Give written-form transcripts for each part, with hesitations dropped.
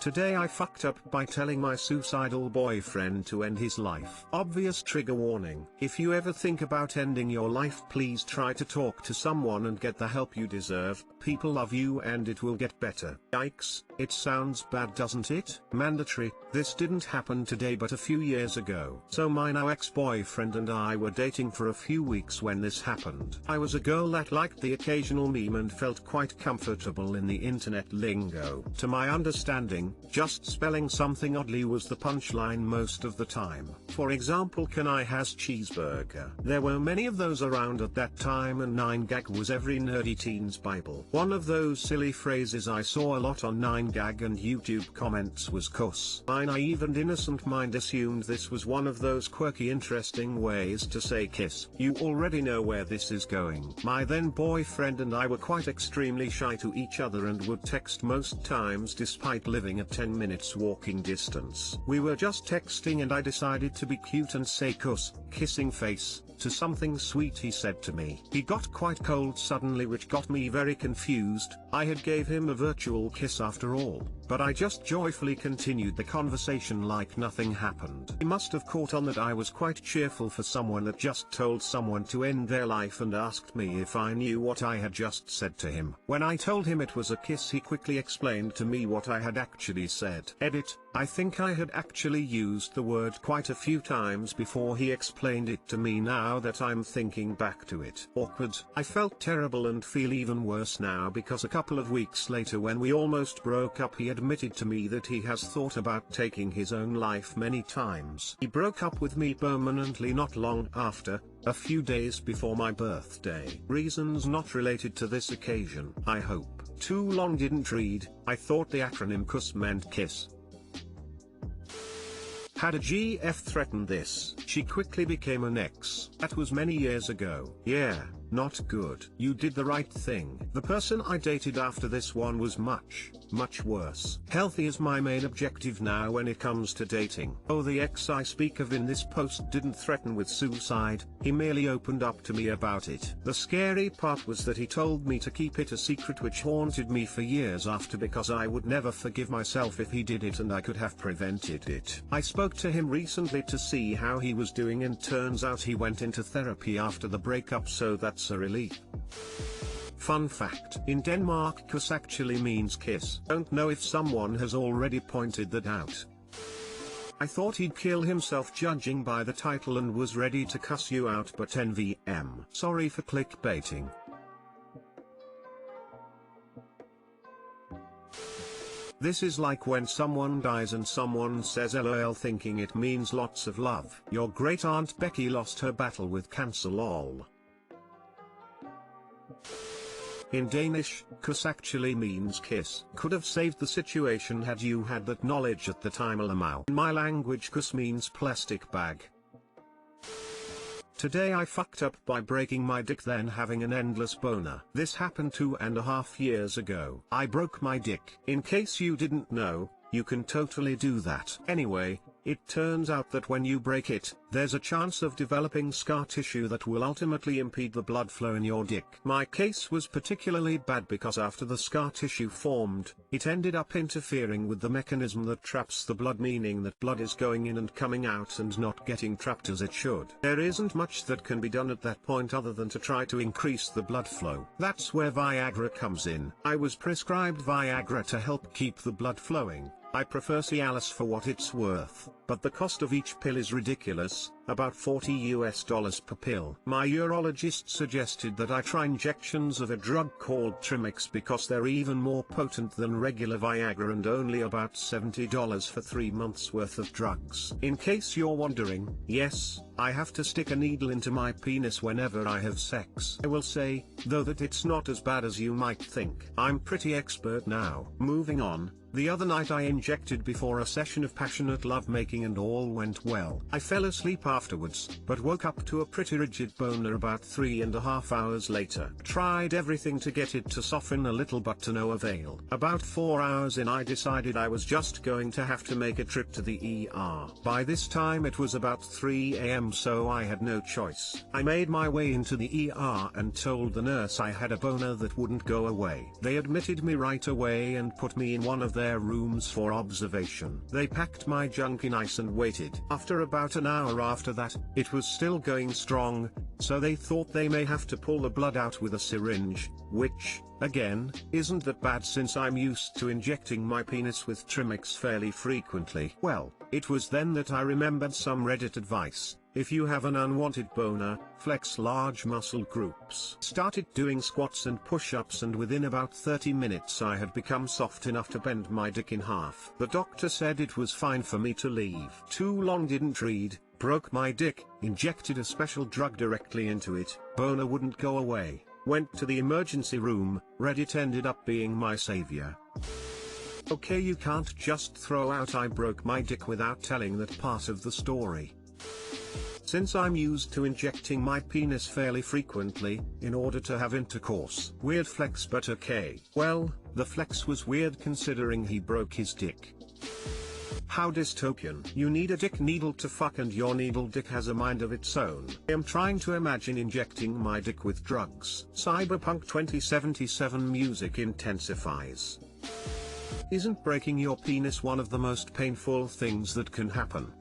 Today I fucked up by telling my suicidal boyfriend to end his life. Obvious trigger warning. If you ever think about ending your life, please try to talk to someone and get the help you deserve. People love you and it will get better. Yikes, it sounds bad, doesn't it? Mandatory. This didn't happen today but a few years ago. So my now ex-boyfriend and I were dating for a few weeks when this happened. I was a girl that liked the occasional meme and felt quite comfortable in the internet lingo. To my understanding, just spelling something oddly was the punchline most of the time. For example, can I has cheeseburger. There were many of those around at that time and 9gag was every nerdy teen's bible. One of those silly phrases I saw a lot on 9gag and YouTube comments was cuss. My naive and innocent mind assumed this was one of those quirky interesting ways to say kiss. You already know where this is going. My then boyfriend and I were quite extremely shy to each other and would text most times despite living at 10 minutes walking distance. We were just texting and I decided to be cute and say cuss, kissing face, to something sweet he said to me. He got quite cold suddenly, which got me very confused. I had gave him a virtual kiss after all, but I just joyfully continued the conversation like nothing happened. He must have caught on that I was quite cheerful for someone that just told someone to end their life and asked me if I knew what I had just said to him. When I told him it was a kiss, he quickly explained to me what I had actually said. Edit, I think I had actually used the word quite a few times before he explained it to me. Now that I'm thinking back to it. Awkward. I felt terrible and feel even worse now because a couple of weeks later when we almost broke up, he admitted to me that he has thought about taking his own life many times. He broke up with me permanently not long after, a few days before my birthday. Reasons not related to this occasion. I hope. Too long didn't read. I thought the acronym KUSS meant kiss. Had a GF threatened this, she quickly became an ex. That was many years ago. Yeah, not good. You did the right thing. The person I dated after this one was much worse. Healthy is my main objective now when it comes to dating. Oh, the ex I speak of in this post didn't threaten with suicide, he merely opened up to me about it. The scary part was that he told me to keep it a secret, which haunted me for years after because I would never forgive myself if he did it and I could have prevented it. I spoke to him recently to see how he was doing and turns out he went into therapy after the breakup, so that's a relief. Fun fact, in Denmark kuss actually means kiss. Don't know if someone has already pointed that out. I thought he'd kill himself judging by the title and was ready to cuss you out, but NVM. Sorry for clickbaiting. This is like when someone dies and someone says LOL thinking it means lots of love. Your great aunt Becky lost her battle with cancer lol. In Danish, kuss actually means kiss. Could have saved the situation had you had that knowledge at the time. Alamau. In my language, kuss means plastic bag. Today I fucked up by breaking my dick then having an endless boner. This happened 2.5 years ago. I broke my dick. In case you didn't know, you can totally do that. Anyway, it turns out that when you break it, there's a chance of developing scar tissue that will ultimately impede the blood flow in your dick. My case was particularly bad because after the scar tissue formed, it ended up interfering with the mechanism that traps the blood, meaning that blood is going in and coming out and not getting trapped as it should. There isn't much that can be done at that point other than to try to increase the blood flow. That's where Viagra comes in. I was prescribed Viagra to help keep the blood flowing. I prefer Cialis for what it's worth, but the cost of each pill is ridiculous, about $40 per pill. My urologist suggested that I try injections of a drug called Trimix because they're even more potent than regular Viagra and only about $70 for 3 months worth of drugs. In case you're wondering, yes, I have to stick a needle into my penis whenever I have sex. I will say, though, that it's not as bad as you might think. I'm pretty expert now. Moving on. The other night I injected before a session of passionate lovemaking and all went well. I fell asleep afterwards, but woke up to a pretty rigid boner about 3.5 hours later. Tried everything to get it to soften a little but to no avail. About 4 hours in I decided I was just going to have to make a trip to the ER. By this time it was about 3 AM, so I had no choice. I made my way into the ER and told the nurse I had a boner that wouldn't go away. They admitted me right away and put me in one of their their rooms for observation. They packed my junk in ice and waited. After about an hour after that, it was still going strong, so they thought they may have to pull the blood out with a syringe, which, again, isn't that bad since I'm used to injecting my penis with Trimix fairly frequently. Well, it was then that I remembered some Reddit advice. If you have an unwanted boner, flex large muscle groups. Started doing squats and push-ups, and within about 30 minutes I had become soft enough to bend my dick in half. The doctor said it was fine for me to leave. Too long didn't read, broke my dick, injected a special drug directly into it, boner wouldn't go away. Went to the emergency room, Reddit ended up being my savior. Okay, you can't just throw out "I broke my dick" without telling that part of the story. Since I'm used to injecting my penis fairly frequently, in order to have intercourse. Weird flex, but okay. Well, the flex was weird considering he broke his dick. How dystopian. You need a dick needle to fuck, and your needle dick has a mind of its own. I am trying to imagine injecting my dick with drugs. Cyberpunk 2077 music intensifies. Isn't breaking your penis one of the most painful things that can happen?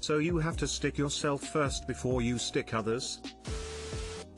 So you have to stick yourself first before you stick others?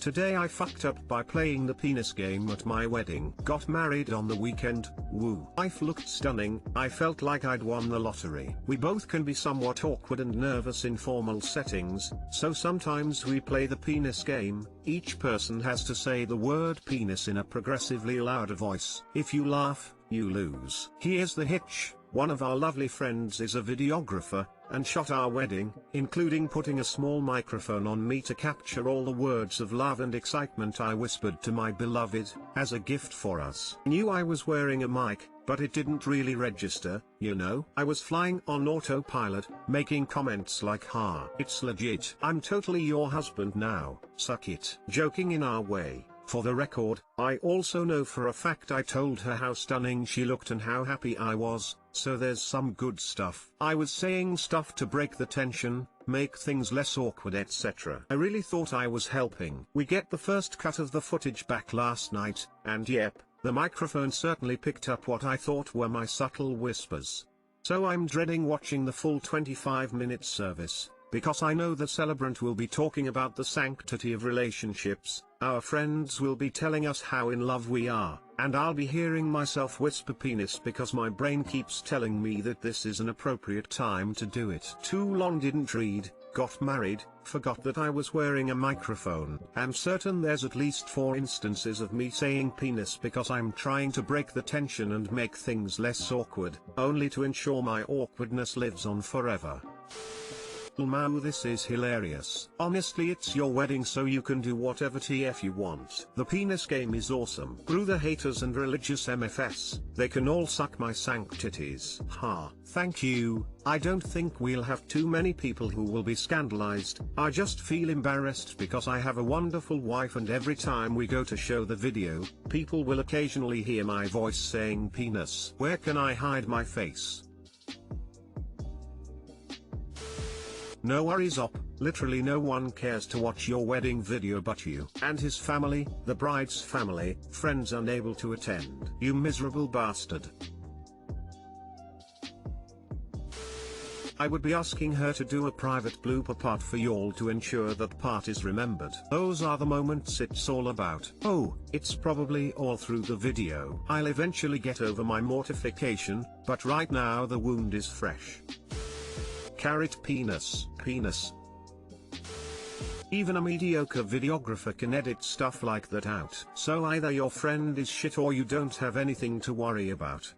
Today I fucked up by playing the penis game at my wedding. Got married on the weekend, woo. Wife looked stunning, I felt like I'd won the lottery. We both can be somewhat awkward and nervous in formal settings, so sometimes we play the penis game. Each person has to say the word penis in a progressively louder voice. If you laugh, you lose. Here's the hitch. One of our lovely friends is a videographer, and shot our wedding, including putting a small microphone on me to capture all the words of love and excitement I whispered to my beloved, as a gift for us. Knew I was wearing a mic, but it didn't really register, you know? I was flying on autopilot, making comments like "Ha, it's legit. I'm totally your husband now, suck it." Joking in our way. For the record, I also know for a fact I told her how stunning she looked and how happy I was, so there's some good stuff. I was saying stuff to break the tension, make things less awkward, etc. I really thought I was helping. We get the first cut of the footage back last night, and yep, the microphone certainly picked up what I thought were my subtle whispers. So I'm dreading watching the full 25-minute service, because I know the celebrant will be talking about the sanctity of relationships, our friends will be telling us how in love we are, and I'll be hearing myself whisper penis because my brain keeps telling me that this is an appropriate time to do it. Too long didn't read, got married, forgot that I was wearing a microphone. I'm certain there's at least 4 instances of me saying penis because I'm trying to break the tension and make things less awkward, only to ensure my awkwardness lives on forever. Mau, this is hilarious. Honestly, it's your wedding, so you can do whatever TF you want. The penis game is awesome. Screw the haters and religious MFS, they can all suck my sanctities. Ha, thank you. I don't think we'll have too many people who will be scandalized. I just feel embarrassed because I have a wonderful wife, and every time we go to show the video, people will occasionally hear my voice saying penis. Where can I hide my face? No worries op, literally no one cares to watch your wedding video but you. And his family, the bride's family, friends unable to attend. You miserable bastard. I would be asking her to do a private blooper part for y'all to ensure that part is remembered. Those are the moments it's all about. Oh, it's probably all through the video. I'll eventually get over my mortification, but right now the wound is fresh. Carrot penis. Even a mediocre videographer can edit stuff like that out. So either your friend is shit or you don't have anything to worry about.